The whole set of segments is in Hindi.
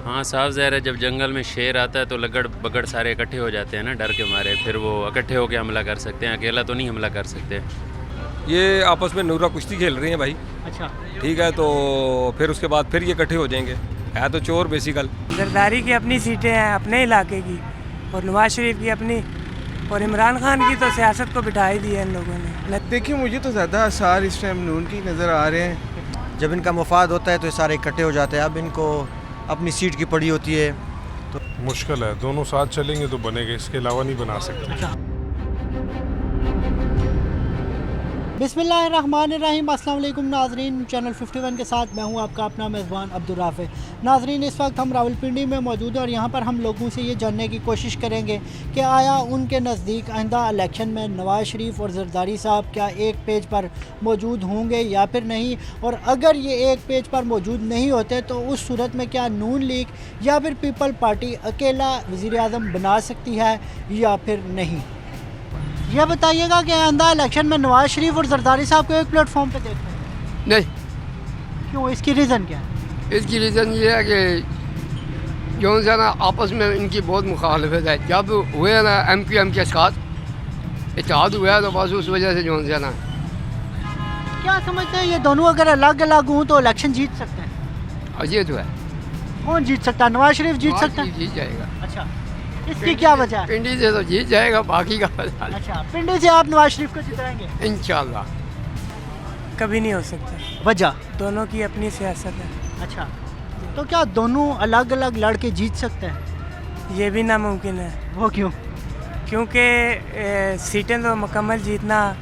हाँ, साफ ज़ाहिर है, जब जंगल में शेर आता है तो लगड़ बगड़ सारे इकट्ठे हो जाते हैं ना, डर के मारे। फिर वो इकट्ठे होकर हमला कर सकते हैं, अकेला तो नहीं हमला कर सकते। ये आपस में नूरा कुश्ती खेल रही हैं भाई। अच्छा, ठीक है, तो फिर उसके बाद फिर ये इकट्ठे हो जाएंगे। है तो चोर बेसिकल। जरदारी की अपनी सीटें हैं अपने इलाके की, और नवाज शरीफ की अपनी, और इमरान खान की तो सियासत को बिठा ही दिया इन लोगों ने। देखिए, मुझे तो ज़्यादा आसार इस टाइम नून की नज़र आ रहे हैं। जब इनका मुफाद होता है तो ये सारे इकट्ठे हो जाते हैं। अब इनको अपनी सीट की पड़ी होती है तो मुश्किल है, दोनों साथ चलेंगे तो बनेगा, इसके अलावा नहीं बना सकते। बिस्मिल्लाहिर्रहमानिर्रहीम। अस्सलाम वालेकुम नाजरीन, चैनल 51 के साथ मैं हूं आपका अपना मेज़बान अब्दुल राफ़े। नाजरीन, इस वक्त हम रावलपिंडी में मौजूद हैं और यहां पर हम लोगों से ये जानने की कोशिश करेंगे कि आया उनके नज़दीक आइंदा इलेक्शन में नवाज़ शरीफ और जरदारी साहब क्या एक पेज पर मौजूद होंगे या फिर नहीं, और अगर ये एक पेज पर मौजूद नहीं होते तो उस सूरत में क्या नून लीग या फिर पीपल पार्टी अकेला वज़ीर आज़म बना सकती है या फिर नहीं। यह बताइएगा कि आइंदा इलेक्शन में नवाज शरीफ और जरदारी साहब को एक प्लेटफॉर्म पे देख रहे हैं? नहीं, क्यों, इसकी रीज़न क्या है? इसकी रीज़न ये है कि जो है ना आपस में इनकी बहुत मुखालफत है। जब हुए ना MQM के साथ इत्तेहाद हुआ है तो बस उस वजह से जो है ना। क्या समझते हैं ये दोनों अगर अलग अलग हों तो इलेक्शन जीत सकते हैं? और ये तो है, कौन जीत सकता है? नवाज शरीफ जीत सकता है? जीत जाएगा। अच्छा, इसकी क्या वजह है? पिंडी से तो जीत जाएगा, बाकी का पता नहीं। अच्छा, पिंडी से आप नवाज शरीफ को जिताएंगे? इंशाल्लाह। कभी नहीं हो सकता, वजह? दोनों की अपनी सियासत है। अच्छा, तो क्या दोनों अलग अलग लड़के जीत सकते हैं? ये भी नामुमकिन है, वो क्यों? क्योंकि सीटें तो मुकम्मल जीतना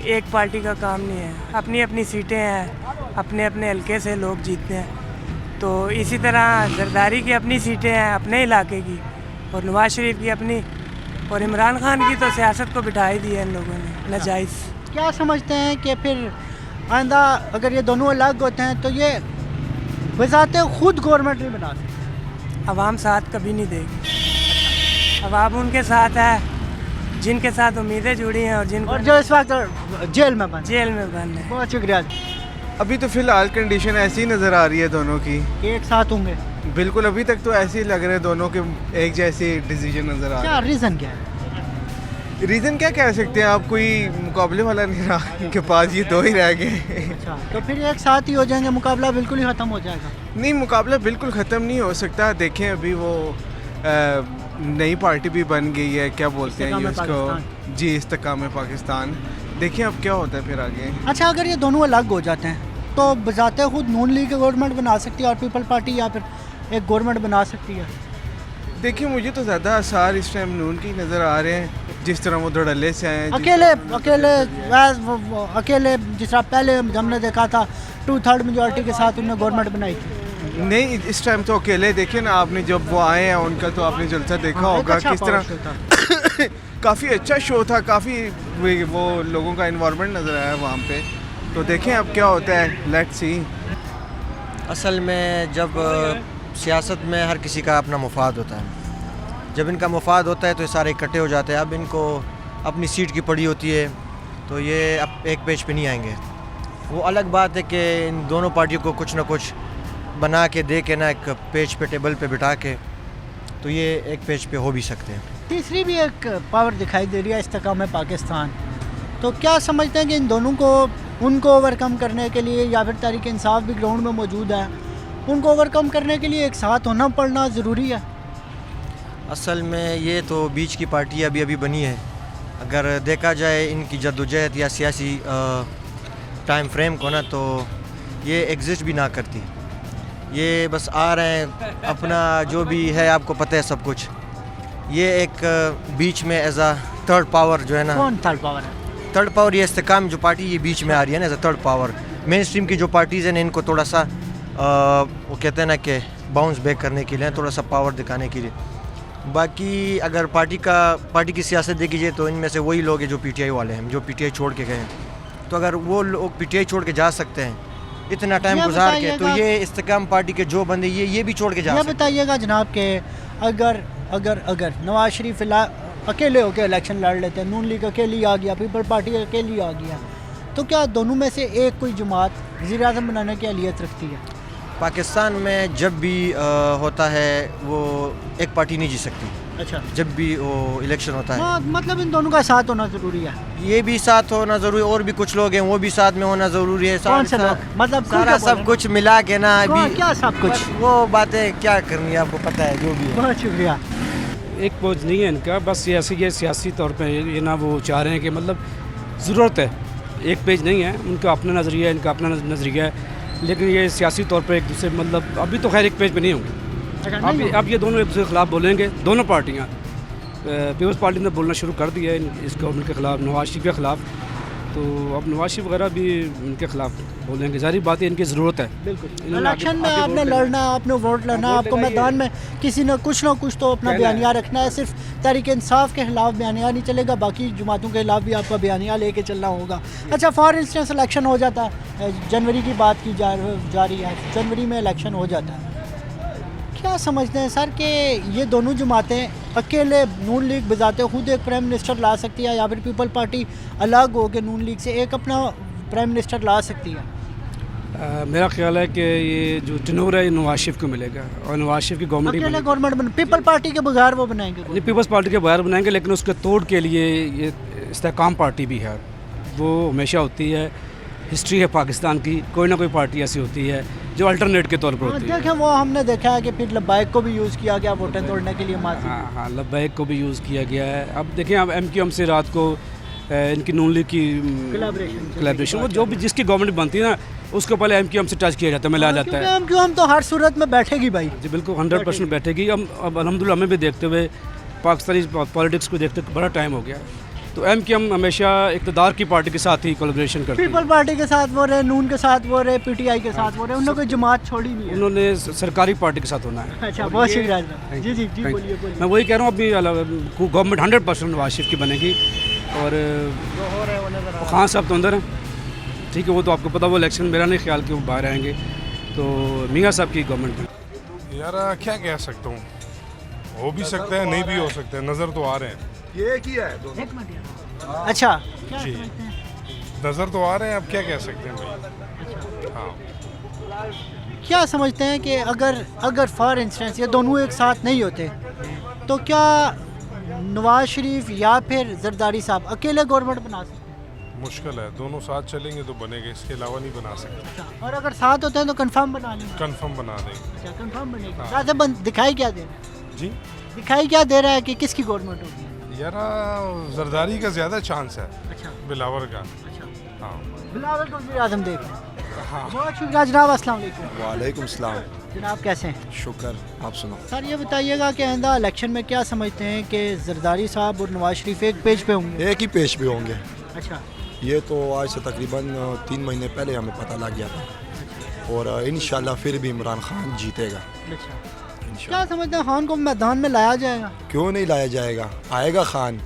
एक पार्टी का काम नहीं है। अपनी अपनी सीटें हैं, अपने अपने हल्के से लोग जीतते हैं। तो इसी तरह जरदारी की अपनी सीटें हैं अपने इलाके की, और नवाज शरीफ की अपनी, और इमरान खान की तो सियासत को बिठा ही दिया इन लोगों ने नाजायज़। क्या समझते हैं कि फिर आइंदा अगर ये दोनों अलग होते हैं तो ये बजाते खुद गवर्नमेंट नहीं बना सकते? अवाम साथ कभी नहीं देगी। अवाम उनके साथ है जिनके साथ उम्मीदें जुड़ी हैं, और जिनको और जो इस वक्त जेल में बंद है। बहुत शुक्रिया। अभी तो फ़िलहाल कंडीशन ऐसी नज़र आ रही है दोनों की। एक साथ होंगे? बिल्कुल, अभी तक तो ऐसे ही लग रहे हैं दोनों के एक जैसे डिसीजन नज़र आ रहे क्या रीज़न क्या है? हैं। रीज़न क्या कह सकते हैं आप, कोई मुकाबले वाला नहीं रहा इनके पास, ये दो ही रह गए। अच्छा, तो फिर एक साथ ही हो जाएंगे, मुकाबला बिल्कुल ही ख़त्म हो जाएगा? नहीं, मुकाबला बिल्कुल ख़त्म नहीं हो सकता। देखें, अभी वो नई पार्टी भी बन गई है, क्या बोलते हैं ये उसको, जी, इस्तेकाम पाकिस्तान। देखें अब क्या होता है फिर आगे। अच्छा, अगर ये दोनों अलग हो जाते हैं तो बजाते खुद नून लीग गवर्नमेंट बना सकती है और पीपल पार्टी या फिर एक गवर्नमेंट बना सकती है? देखिए, मुझे तो ज़्यादा आसार इस टाइम नून की नज़र आ रहे हैं, जिस तरह वो धड़ल्ले से आए हैं। अकेले जिस तरह पहले हमने देखा था 2/3 मेजॉरिटी के साथ उन्होंने गवर्नमेंट बनाई थी। नहीं, इस टाइम तो अकेले देखे ना आपने, जब वो आए हैं उनका तो आपने जलसा देखा होगा अच्छा किस तरह काफ़ी अच्छा शो था, काफ़ी वो लोगों का इन्वायरमेंट नज़र आया वहाँ पे। तो देखें अब क्या होता है, लेट्स सी। असल में जब सियासत में हर किसी का अपना मुफाद होता है। जब इनका मुफाद होता है तो ये सारे इकट्ठे हो जाते हैं। अब इनको अपनी सीट की पड़ी होती है तो ये अब एक पेज पे नहीं आएंगे। वो अलग बात है कि इन दोनों पार्टियों को कुछ ना कुछ बना के दे के ना एक पेज पे, टेबल पे बिठा के, तो ये एक पेज पे हो भी सकते हैं। तीसरी भी एक पावर दिखाई दे रही है, इस्तेकाम पाकिस्तान। तो क्या समझते हैं कि इन दोनों को, उनको ओवरकम करने के लिए, या फिर तहरीक इंसाफ भी ग्राउंड में मौजूद है, उनको ओवरकम करने के लिए एक साथ होना पड़ना ज़रूरी है? असल में ये तो बीच की पार्टी अभी अभी बनी है। अगर देखा जाए इनकी जद्दोजहद या सियासी टाइम फ्रेम को ना, तो ये एग्जिस्ट भी ना करती। ये बस आ रहे हैं, अपना जो भी है आपको पता है सब कुछ। ये एक बीच में एज अ थर्ड पावर जो है ना। कौन थर्ड पावर है? थर्ड पावर ये इस्तेकाम जो पार्टी ये बीच में आ रही है ना, as a third power. Mainstream की जो पार्टीज़ हैं इनको थोड़ा सा वो कहते हैं ना कि बाउंस बैक करने के लिए, थोड़ा सा पावर दिखाने के लिए। बाकी अगर पार्टी की सियासत देखी जाए तो इनमें से वही लोग हैं जो PTI वाले हैं, जो PTI छोड़ के गए हैं। तो अगर वो लोग PTI छोड़ के जा सकते हैं इतना टाइम गुजार के, तो ये इस्तेकाम पार्टी के जो बंदे ये भी छोड़ के जा सकते हैं। बताइएगा जनाब के अगर नवाज शरीफ अकेले होकर इलेक्शन लड़ लेते हैं, नून लीग अकेली आ गया, पीपल पार्टी अकेली आ गया, तो क्या दोनों में से एक कोई जमात वज़ीर आज़म बनाने की अहलियत रखती है? पाकिस्तान में जब भी होता है वो एक पार्टी नहीं जीत सकती। अच्छा, जब भी वो इलेक्शन होता है मतलब इन दोनों का साथ होना ज़रूरी है। ये भी साथ होना ज़रूरी, और भी कुछ लोग हैं वो भी साथ में होना ज़रूरी है। कौन से लोग? मतलब खुल सारा के सब बोलो कुछ मिला के ना अभी क्या सब कुछ? बस वो बातें क्या करनी है, आपको पता है जो भी है। बहुत शुक्रिया। एक पोज नहीं है इनका, बस ये सियासी तौर पे ये ना वो चाह रहे हैं कि मतलब ज़रूरत है, एक पेज नहीं है उनका, अपना नज़रिया है, इनका अपना नज़रिया है, लेकिन ये सियासी तौर पे एक दूसरे मतलब अभी तो खैर एक पेज पे नहीं होंगे। अब ये दोनों एक दूसरे के खिलाफ बोलेंगे, दोनों पार्टियाँ। पीपल्स पार्टी ने बोलना शुरू कर दिया है इस गवर्नमेंट के ख़िलाफ़, नवाज शरीफ के ख़िलाफ़, तो अब नवाज शरीफ वगैरह भी इनके खिलाफ बोलेंगे, जाहिर बात है इनकी ज़रूरत है। बिल्कुल, इलेक्शन में आपने लड़ना, आपने वोट लेना, आपको मैदान में किसी ने कुछ ना कुछ तो अपना बयानिया रखना है। सिर्फ तहरीक इंसाफ के खिलाफ बयानिया नहीं चलेगा, बाकी जमातों के खिलाफ भी आपका बयानिया लेके चलना होगा। अच्छा, फॉर इंस्टेंस इलेक्शन हो जाता है, जनवरी की बात की जा रही है, जनवरी में इलेक्शन हो जाता है, क्या समझते हैं सर कि ये दोनों जमातें अकेले नून लीग बजाते खुद एक प्राइम मिनिस्टर ला सकती है, या फिर पीपल पार्टी अलग हो के नून लीग से एक अपना प्राइम मिनिस्टर ला सकती है? मेरा ख्याल है कि ये जो टनूर है ये नवाज शरीफ को मिलेगा, और नवाज शरीफ की अकेले गवर्नमेंट पीपल पार्टी के बगैर वो बनाएंगे? नहीं, पीपल्स पार्टी के बगैर बनाएंगे, लेकिन उसके तोड़ के लिए ये इस्तेहकाम पार्टी भी है, वो हमेशा होती है, हिस्ट्री है पाकिस्तान की, कोई ना कोई पार्टी ऐसी होती है जो अल्टरनेट के तौर पर होती है। देखें, वो हमने देखा है कि फिर लब्बाइक को भी यूज़ किया गया वोटें तोड़ने के लिए। हाँ, लब्बाइक को भी यूज़ किया गया है। अब देखें, अब MQM से रात को इनकी नून लीग की कोलैबोरेशन, वो जो भी जिसकी गवर्नमेंट बनती है ना, उसको पहले MQM से टच किया जाता है, मिलाया जाता है। MQM तो हर सूरत में बैठेगी भाई जी, बिल्कुल 100% बैठेगी। अब अल्हम्दुलिल्लाह हमें भी देखते हुए, पाकिस्तानी पॉलिटिक्स को देखते बड़ा टाइम हो गया, तो MQM हमेशा इक़्तिदार की पार्टी के साथ ही कोलैबोरेशन करती है। पीपल पार्टी के साथ वो रहे, नून के साथ वो रहे, PTI के साथ वो रहे, उन्होंने कोई जमात छोड़ी नहीं है। उन्होंने सरकारी पार्टी के साथ होना है। अच्छा, बहुत शुक्रिया। जी जी जी, बोलिए बोलिए। मैं वही कह रहा हूँ, अभी गवर्नमेंट 100% नवाज शरीफ की बनेगी, और खान साहब तो अंदर हैं, ठीक है, वो तो आपको पता, वो इलेक्शन मेरा नहीं ख्याल कि वो बाहर आएंगे, तो मियाँ साहब की गवर्नमेंट है। यार क्या कह सकता हूँ, हो भी सकता है, नहीं भी हो सकता है, नज़र तो आ रहे हैं। ये किया है अच्छा, जी, नज़र तो आ रहे हैं, अब क्या कह सकते हैं भाई। हाँ, क्या समझते हैं कि अगर फॉर इंस्टेंस ये दोनों एक साथ नहीं होते, तो क्या नवाज शरीफ या फिर जरदारी साहब अकेले गवर्नमेंट बना सकते हैं? मुश्किल है, दोनों साथ चलेंगे तो बनेंगे, इसके अलावा नहीं बना सकते। अच्छा, और अगर साथ होते हैं तो कंफर्म बना लेंगे? कंफर्म बना देंगे। अच्छा, कंफर्म बनेगी। हाँ। ज़्यादा दिखाई क्या दे रहा है? जी, दिखाई क्या दे रहा है कि किसकी गवर्नमेंट होगी? यार जरदारी का ज़्यादा चांस है, अच्छा बिलावर का। अच्छा, हाँ बिलावल को वज़ीर आज़म देख रहे हैं। हाँ। बहुत शुक्रिया जनाब, अस्सलाम वालेकुम। वालेकुम सलाम। जनाब कैसे हैं? शुक्र, आप सुनो। सर ये बताइएगा कि आइंदा इलेक्शन में क्या समझते हैं कि जरदारी साहब और नवाज शरीफ एक पेज पे होंगे? एक ही पेज पे होंगे। अच्छा, ये तो आज से तकरीबन 3 महीने पहले हमें पता लग गया था, और इंशाल्लाह फिर भी इमरान खान जीतेगा। अच्छा, इंशाल्लाह। क्या समझते हैं खान को मैदान में लाया जाएगा? क्यों नहीं लाया जाएगा, आएगा खान,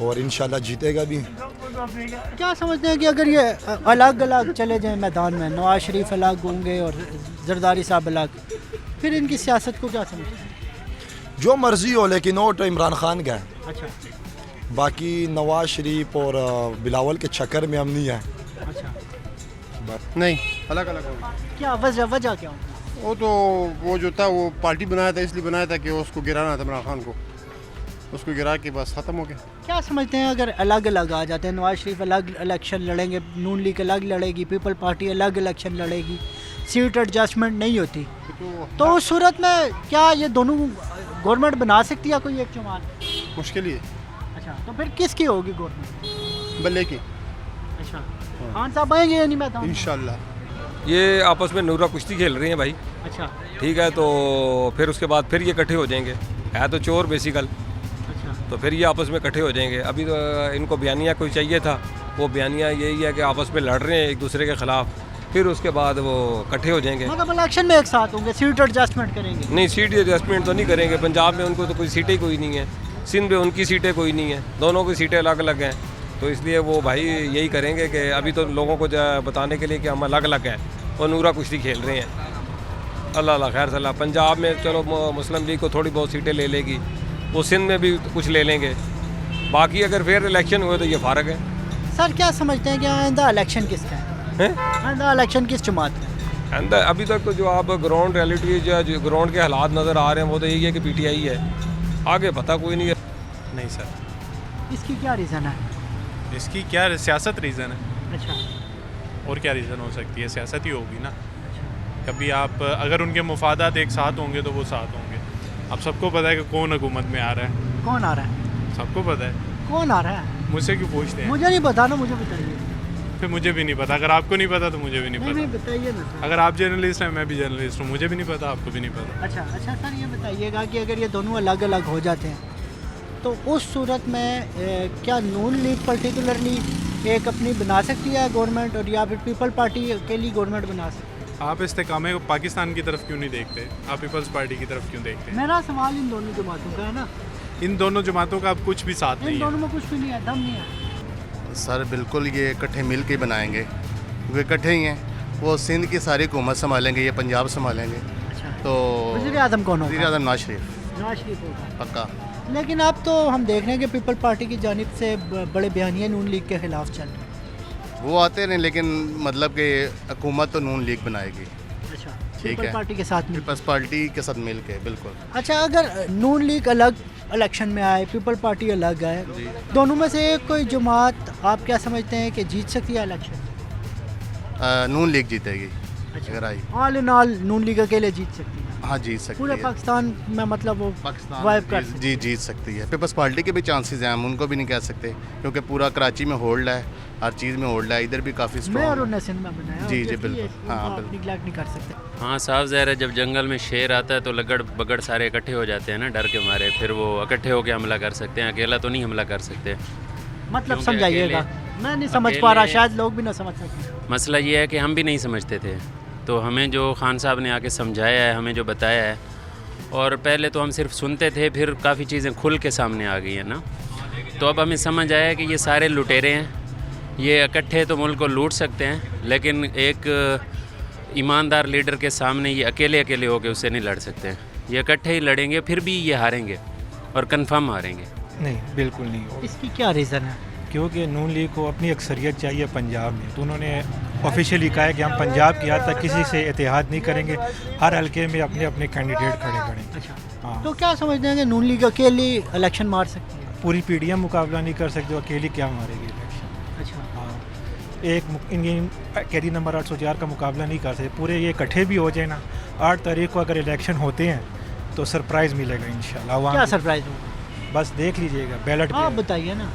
और इंशाल्लाह जीतेगा भी। क्या समझते हैं कि अगर ये अलग अलग चले जाएं मैदान में, नवाज शरीफ अलग होंगे और जरदारी साहब अलग, फिर इनकी सियासत को क्या समझते हैं? जो मर्जी हो, लेकिन वोट इमरान खान का है। अच्छा बाकी नवाज शरीफ और बिलावल के चक्कर में हम नहीं है। अच्छा, नहीं, अलग अलग होगा। क्या वजह क्या होगी? वो तो वो जो था वो पार्टी बनाया था, इसलिए बनाया था कि उसको गिराना था, इमरान खान को, उसको गिरा के बस ख़त्म हो गया। क्या समझते हैं अगर अलग अलग आ जाते हैं, नवाज शरीफ अलग इलेक्शन लड़ेंगे, नून लीग अलग लड़ेगी, पीपल पार्टी अलग इलेक्शन लड़ेगी, सीट एडजस्टमेंट नहीं होती, तो उस सूरत में क्या ये दोनों गवर्नमेंट बना सकती है कोई एक जमात? मुश्किल ही है। अच्छा, तो फिर किसकी होगी गवर्नमेंट? बल्ले की। अच्छा, खान साहब आएंगे या नहीं मैदान? इंशाल्लाह। ये आपस में नूरा कुश्ती खेल रही हैं भाई, अच्छा ठीक है, तो फिर उसके बाद फिर ये इकट्ठे हो जाएंगे, है तो चोर बेसिकल, अच्छा, तो फिर ये आपस में इकट्ठे हो जाएंगे। अभी तो इनको बयानिया कोई चाहिए था, वो बयानिया यही है कि आपस में लड़ रहे हैं एक दूसरे के ख़िलाफ़, फिर उसके बाद वो इकट्ठे हो जाएंगे। मतलब इलेक्शन में एक साथ होंगे, सीट एडजस्टमेंट करेंगे? नहीं, सीट एडजस्टमेंट तो नहीं करेंगे, पंजाब में उनको तो कोई सीटें कोई नहीं है, सिंध में उनकी सीटें कोई नहीं है, दोनों की सीटें अलग अलग हैं, तो इसलिए वो भाई यही करेंगे कि अभी तो लोगों को बताने के लिए कि हम अलग अलग हैं, और नूरा कुश्ती खेल रहे हैं। अल्लाह अल्लाह खैर सल्ला। पंजाब में चलो मुस्लिम लीग को थोड़ी बहुत सीटें ले लेगी, वो सिंध में भी कुछ ले लेंगे, बाकी अगर फिर इलेक्शन हुए तो ये फ़र्क है। सर क्या समझते हैं कि आइंदा इलेक्शन किसका है? आइंदा इलेक्शन किस जमात का है? एंड अभी तक तो जो आप ग्राउंड रियलिटी जो ग्राउंड के हालात नज़र आ रहे हैं वो तो यही है कि पीटीआई है, आगे पता कोई नहीं है। नहीं सर। इसकी क्या रीज़न है? इसकी क्या सियासत रीज़न है? अच्छा, और क्या रीज़न हो सकती है? सियासत ही होगी ना। कभी आप अगर उनके मुफादात एक साथ होंगे तो वो साथ होंगे। अब सबको पता है कि कौन हुकूमत में आ रहा है। कौन आ रहा है? सबको पता है। कौन आ रहा है? मुझसे क्यों पूछते हैं? मुझे नहीं पता ना, मुझे बताइए। फिर मुझे भी नहीं पता। अगर आपको नहीं पता तो मुझे भी नहीं पता। नहीं बताइए ना सर। अगर आप जर्नलिस्ट हैं, मैं भी जर्नलिस्ट हूँ, मुझे भी नहीं पता, आपको भी नहीं पता। अच्छा सर, ये बताइएगा कि अगर ये दोनों अलग अलग हो जाते हैं तो उस सूरत में क्या नून लीग पर्टिकुलरली एक अपनी बना सकती है गवर्नमेंट, और या फिर पीपल पार्टी अकेली गवर्नमेंट बना सकती है? आप इस्तेकामे पाकिस्तान की तरफ क्यों नहीं देखते? आप पीपल्स पार्टी की तरफ क्यों देखते हैं? मेरा सवाल इन दोनों जमातों का है ना। इन दोनों जमातों का अब कुछ भी साथ इन नहीं दोनों है। में कुछ भी नहीं है, दम नहीं है। सर बिल्कुल ये इकट्ठे मिल के बनाएंगे, क्योंकि इकट्ठे ही हैं। वो सिंध की सारी हुकूमत संभालेंगे, ये पंजाब संभालेंगे। अच्छा, तो वज़ीर आज़म कौन होगा? वज़ीर आज़म नवाज शरीफ नवाज शरीफ होगा पक्का। लेकिन अब तो हम देख रहे हैं कि पीपल पार्टी की जानिब से बड़े बयानिए नून लीग के खिलाफ चल रहे हैं। वो आते नहीं, लेकिन मतलब कि हुकूमत तो नून लीग बनाएगी। अच्छा, ठीक पीपल है। पार्टी के साथ मिल। पीपल्स पार्टी के साथ मिल के बिल्कुल। अच्छा, अगर नून लीग अलग इलेक्शन में आए, पीपल पार्टी अलग आए, दोनों में से कोई जमात आप क्या समझते हैं कि जीत सकती है इलेक्शन? नून लीग जीतेगी अगर आई। All in all Noon League अकेले जीत सकती है? हाँ जीत सकती पूरे है। पाकिस्तान में मतलब वो पाकिस्तान वाइब कर सकती जी जीत सकती है। पीपल्स पार्टी के भी चांसेस हैं, हम उनको भी नहीं कह सकते, क्योंकि पूरा कराची में होल्ड है, हर चीज़ में होल्ड है, इधर भी काफ़ी मैं स्ट्रॉन्ग और है। उन्हें सिंध में बनाया। जी, obviously बिल्कुल। उनको हाँ, आप बिल्कुल। निगलेक्ट नहीं कर सकते। हाँ साफ ज़ाहिर है, जब जंगल में शेर आता है तो लगड़ बगड़ सारे इकट्ठे हो जाते हैं ना डर के मारे, फिर वो इकट्ठे होकर हमला कर सकते हैं, अकेला तो नहीं हमला कर सकते। मतलब क्योंकि समझाइएगा, मैं नहीं समझ पा रहा, शायद लोग भी ना समझ सकते। मसला ये है कि हम भी नहीं समझते थे, तो हमें जो खान साहब ने आके समझाया है, हमें जो बताया है, और पहले तो हम सिर्फ सुनते थे, फिर काफ़ी चीज़ें खुल के सामने आ गई हैं ना, तो अब हमें समझ आया कि ये सारे लुटेरे हैं, ये इकट्ठे तो मुल्क को लूट सकते हैं, लेकिन एक ईमानदार लीडर के सामने ये अकेले अकेले होकर उससे नहीं लड़ सकते हैं। ये इकट्ठे ही लड़ेंगे, फिर भी ये हारेंगे और कंफर्म हारेंगे। नहीं, बिल्कुल नहीं होगा। इसकी क्या रीज़न है? क्योंकि नून लीग को अपनी अक्सरियत चाहिए पंजाब में, तो उन्होंने ऑफिशियली कहा है कि हम पंजाब की हद तक किसी से इत्तेहाद नहीं करेंगे, हर हल्के में अपने अपने कैंडिडेट खड़े करेंगे। अच्छा, हाँ, तो क्या समझते हैं कि नून लीग अकेली इलेक्शन मार सकती है? पूरी पीडीएम मुकाबला नहीं कर सकते, अकेली क्या मारेगी इलेक्शन। अच्छा, हाँ, एक कैदी नंबर 804 का मुकाबला नहीं कर सकते, पूरे ये इकट्ठे भी हो जाए ना, 8 तारीख को अगर इलेक्शन होते हैं तो सरप्राइज़ मिलेगा इंशाल्लाह। क्या सरप्राइज होगा? बस देख लीजिएगा बैलेट आप पे बताइए ना।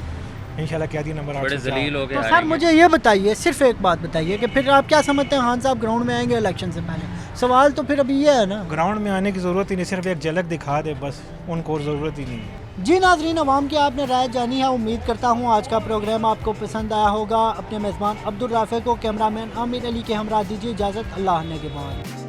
इंशाल्लाह कैदी नंबर बड़े 804। जलील हो गए तो सर मुझे ये बताइए, सिर्फ एक बात बताइए कि फिर आप क्या समझते हैं खान साहब ग्राउंड में आएंगे इलेक्शन से पहले? सवाल तो फिर अभी ये है ना। ग्राउंड में आने की ज़रूरत ही नहीं, सिर्फ एक झलक दिखा दे बस, उनको और ज़रूरत ही नहीं है। जी नाजरीन, अवाम की आपने राय जानी है। उम्मीद करता हूँ आज का प्रोग्राम आपको पसंद आया होगा। अपने मेज़बान अब्दुल राफ़े को कैमरामैन आमिर अली के हमरा दीजिए इजाज़त। अल्लाह ने के बाद।